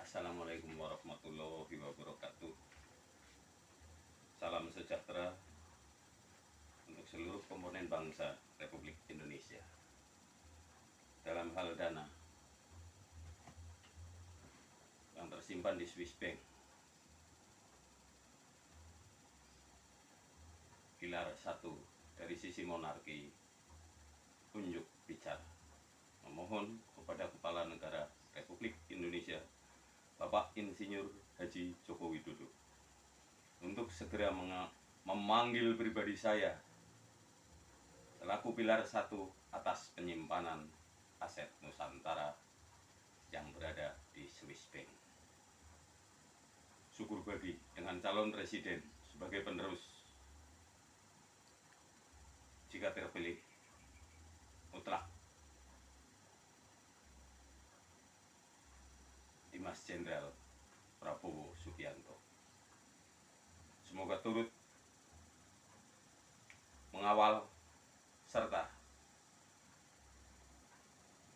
Assalamualaikum warahmatullahi wabarakatuh. Salam sejahtera untuk seluruh komponen bangsa Republik Indonesia. Dalam hal dana yang tersimpan di Swiss Bank, pilar 1 dari sisi monarki, unjuk bicara memohon kepada Kepala Negara Republik Indonesia Bapak Insinyur Haji Joko Widodo untuk segera memanggil pribadi saya selaku pilar 1 atas penyimpanan aset Nusantara yang berada di Swiss Bank. Syukur bagi dengan calon presiden sebagai penerus jika terpilih mutlak Dimas Jenderal Prabowo Subianto. Semoga turut mengawal serta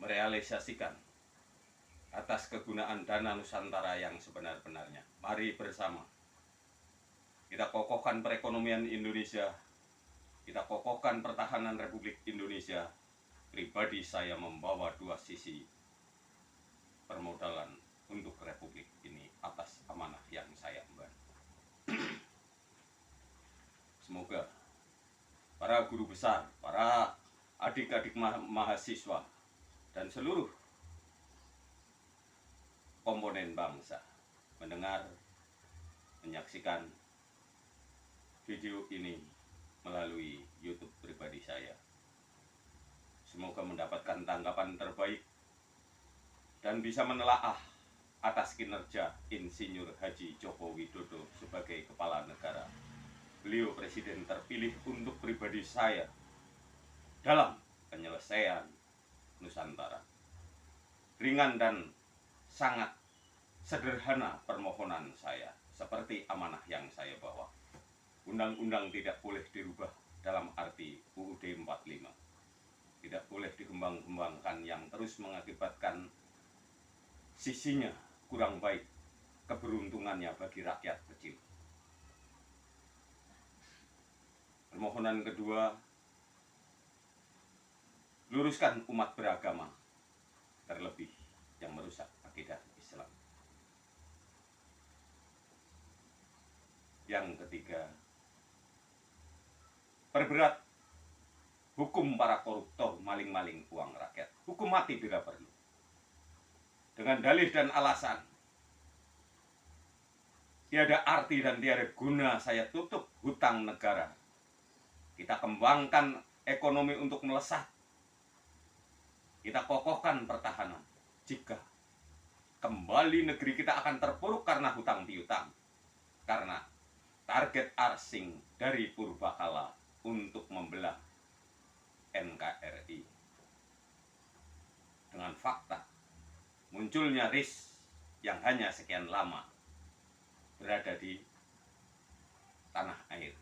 merealisasikan atas kegunaan dana Nusantara yang sebenar-benarnya. Mari bersama kita kokohkan perekonomian Indonesia, kita kokohkan pertahanan Republik Indonesia. Pribadi saya membawa dua sisi permodalan untuk Republik ini atas amanah yang saya emban. Semoga para guru besar, para adik-adik mahasiswa, dan seluruh komponen bangsa mendengar, menyaksikan video ini melalui YouTube pribadi saya. Semoga mendapatkan tanggapan terbaik dan bisa menelaah atas kinerja Insinyur Haji Joko Widodo sebagai kepala negara. Beliau presiden terpilih untuk pribadi saya dalam penyelesaian Nusantara. Ringan dan sangat sederhana permohonan saya, seperti amanah yang saya bawa. Undang-undang tidak boleh dirubah dalam arti UUD 45. Tidak boleh dikembang-kembangkan yang terus mengakibatkan sisinya kurang baik, keberuntungannya bagi rakyat kecil. Permohonan kedua, luruskan umat beragama, terlebih yang merusak akidah Islam. Yang ketiga, perberat hukum para koruptor maling-maling uang rakyat. Hukum mati bila perlu. Dengan dalih dan alasan tiada arti dan tiada guna saya tutup hutang negara. Kita kembangkan ekonomi untuk melesat. Kita kokohkan pertahanan. Jika kembali negeri kita akan terpuruk karena hutang piutang. Karena target asing dari purbakala untuk membelah NKRI. Dengan fakta munculnya RIS yang hanya sekian lama berada di tanah air.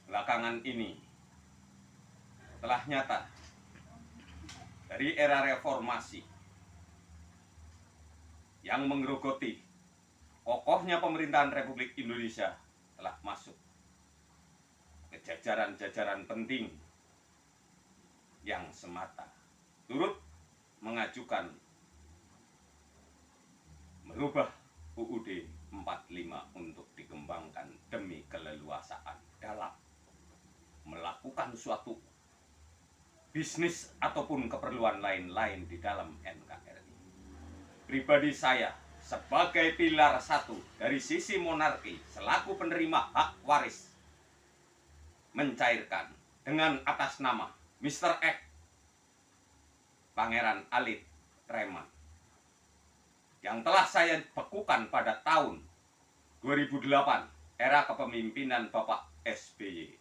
Belakangan ini telah nyata dari era reformasi yang menggerogoti kokohnya pemerintahan Republik Indonesia telah masuk ke jajaran-jajaran penting yang semata turut mengajukan merubah UUD 45 untuk dikembangkan demi keleluasaan dalam melakukan suatu bisnis ataupun keperluan lain-lain di dalam NKRI. Pribadi saya sebagai pilar 1 dari sisi monarki selaku penerima hak waris mencairkan dengan atas nama Mr. X Pangeran Alit Reman yang telah saya bekukan pada tahun 2008 era kepemimpinan Bapak SBY.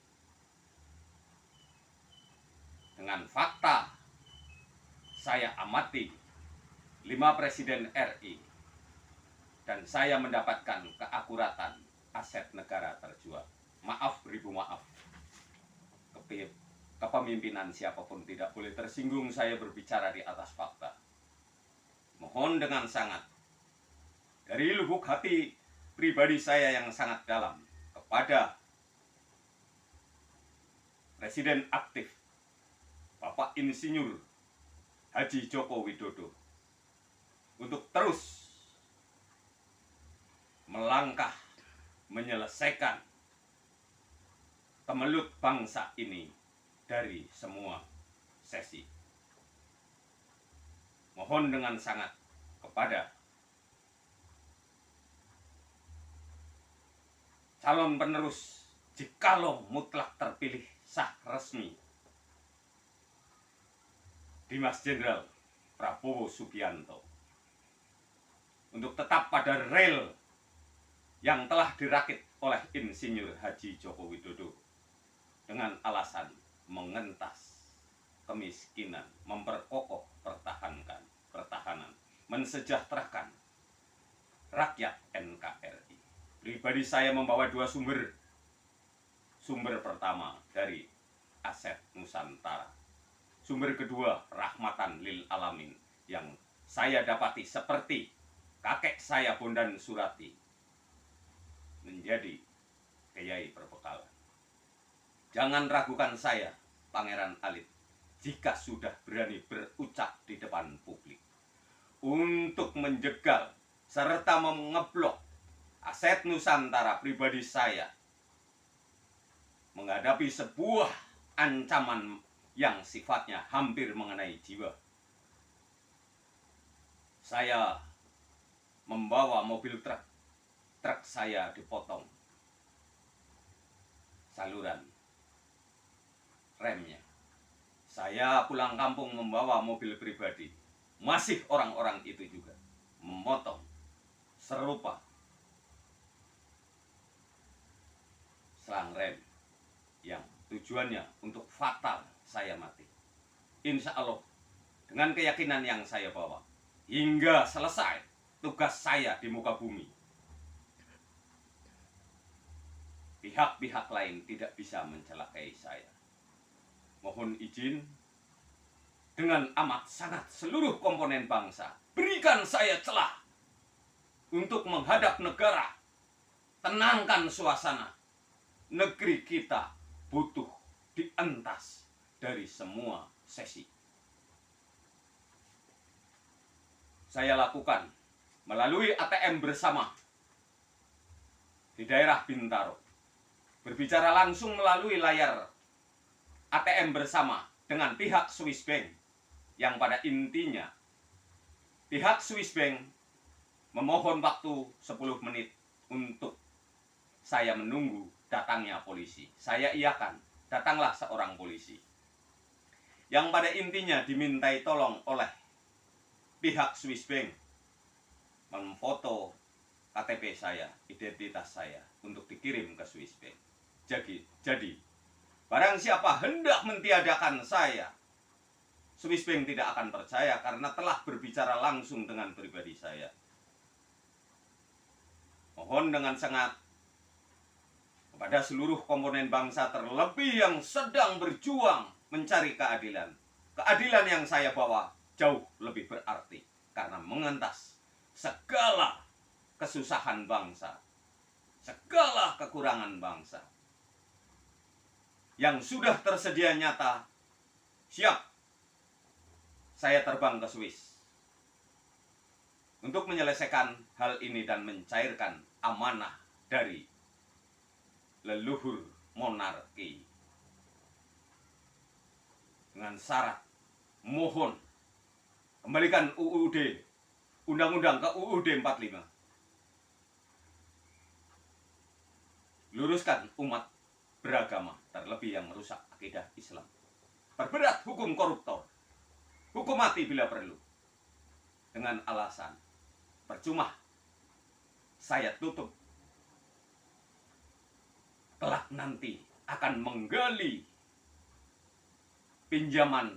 Dengan fakta saya amati 5 presiden RI dan saya mendapatkan keakuratan aset negara terjual. Maaf, beribu maaf. Kepemimpinan siapapun tidak boleh tersinggung saya berbicara di atas fakta. mohon dengan sangat dari lubuk hati pribadi saya yang sangat dalam kepada Presiden aktif Bapak Insinyur Haji Joko Widodo untuk terus melangkah menyelesaikan kemelut bangsa ini dari semua sesi. Mohon dengan sangat kepada calon penerus jikalau mutlak terpilih sah resmi Dimas Jenderal Prabowo Subianto untuk tetap pada rel yang telah dirakit oleh Insinyur Haji Joko Widodo dengan alasan mengentas kemiskinan, memperkokoh pertahanan, mensejahterakan rakyat NKRI. Pribadi saya membawa dua sumber. Sumber pertama dari Aset Nusantara. Sumber kedua rahmatan lil alamin yang saya dapati seperti kakek saya Bondan Surati menjadi kiai perbekalan. Jangan ragukan saya, Pangeran Alit, jika sudah berani berucap di depan publik untuk menjegal serta mengeblok Aset Nusantara pribadi saya menghadapi sebuah ancaman yang sifatnya hampir mengenai jiwa. Saya membawa mobil truk saya dipotong saluran remnya. Saya pulang kampung membawa mobil pribadi, masih orang-orang itu juga memotong serupa selang rem yang tujuannya untuk fatal saya mati. Insya Allah dengan keyakinan yang saya bawa hingga selesai tugas saya di muka bumi, pihak-pihak lain tidak bisa mencelakai saya. Mohon izin dengan amat sangat seluruh komponen bangsa, berikan saya celah untuk menghadap negara. Tenangkan suasana. Negeri kita butuh dientas dari semua sesi. Saya lakukan melalui ATM bersama di daerah Bintaro. Berbicara langsung melalui layar ATM bersama dengan pihak Swiss Bank yang pada intinya pihak Swiss Bank memohon waktu 10 menit untuk saya menunggu datangnya polisi. Saya iakan, datanglah seorang polisi yang pada intinya dimintai tolong oleh pihak Swiss Bank memfoto KTP saya, identitas saya untuk dikirim ke Swiss Bank. Jadi barang siapa hendak mentiadakan saya, Swiss Bank tidak akan percaya karena telah berbicara langsung dengan pribadi saya. Mohon dengan sangat kepada seluruh komponen bangsa, terlebih yang sedang berjuang mencari keadilan. Keadilan yang saya bawa jauh lebih berarti karena mengentas segala kesusahan bangsa, segala kekurangan bangsa yang sudah tersedia nyata. Siap saya terbang ke Swiss untuk menyelesaikan hal ini dan mencairkan amanah dari leluhur monarki dengan syarat mohon kembalikan UUD, undang-undang ke UUD 45. Luruskan umat beragama, terlebih yang merusak akidah Islam. Perberat hukum koruptor, hukum mati bila perlu. Dengan alasan percuma saya tutup, kelak nanti akan menggali pinjaman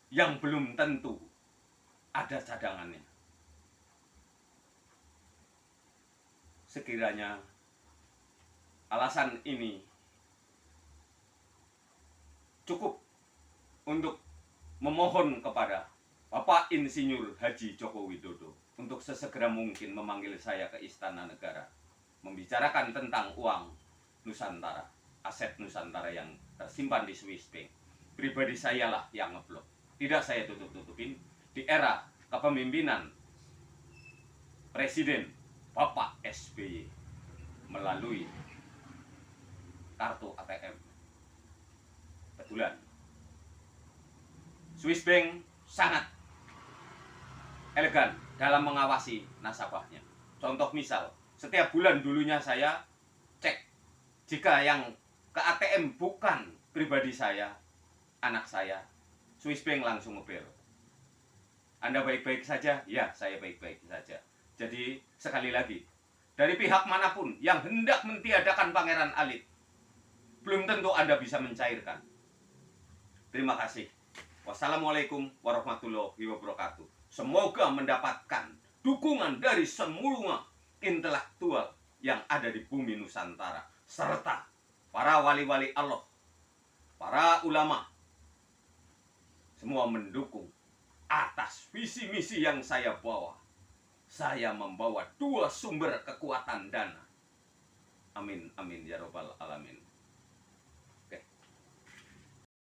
yang belum tentu ada cadangannya. Sekiranya alasan ini cukup untuk memohon kepada Bapak Insinyur Haji Joko Widodo untuk sesegera mungkin memanggil saya ke Istana Negara, membicarakan tentang uang Nusantara, aset Nusantara yang tersimpan di Swiss Bank. Pribadi saya lah yang ngeblok. Tidak saya tutup-tutupin. Di era kepemimpinan Presiden Bapak SBY melalui kartu ATM. Betulan. Swiss Bank sangat elegan dalam mengawasi nasabahnya. Contoh misal, setiap bulan dulunya saya cek, jika yang ke ATM bukan pribadi saya, anak saya, Swiss Bank langsung ngebel. Anda baik-baik saja? Ya, saya baik-baik saja. Jadi, sekali lagi, dari pihak manapun yang hendak mentiadakan Pangeran Alit, belum tentu Anda bisa mencairkan. Terima kasih. Wassalamualaikum warahmatullahi wabarakatuh. Semoga mendapatkan dukungan dari semua intelektual yang ada di bumi Nusantara, serta para wali-wali Allah, para ulama, semua mendukung atas visi misi yang saya bawa. Saya membawa 2 sumber kekuatan dana. Amin, amin, ya robbal alamin.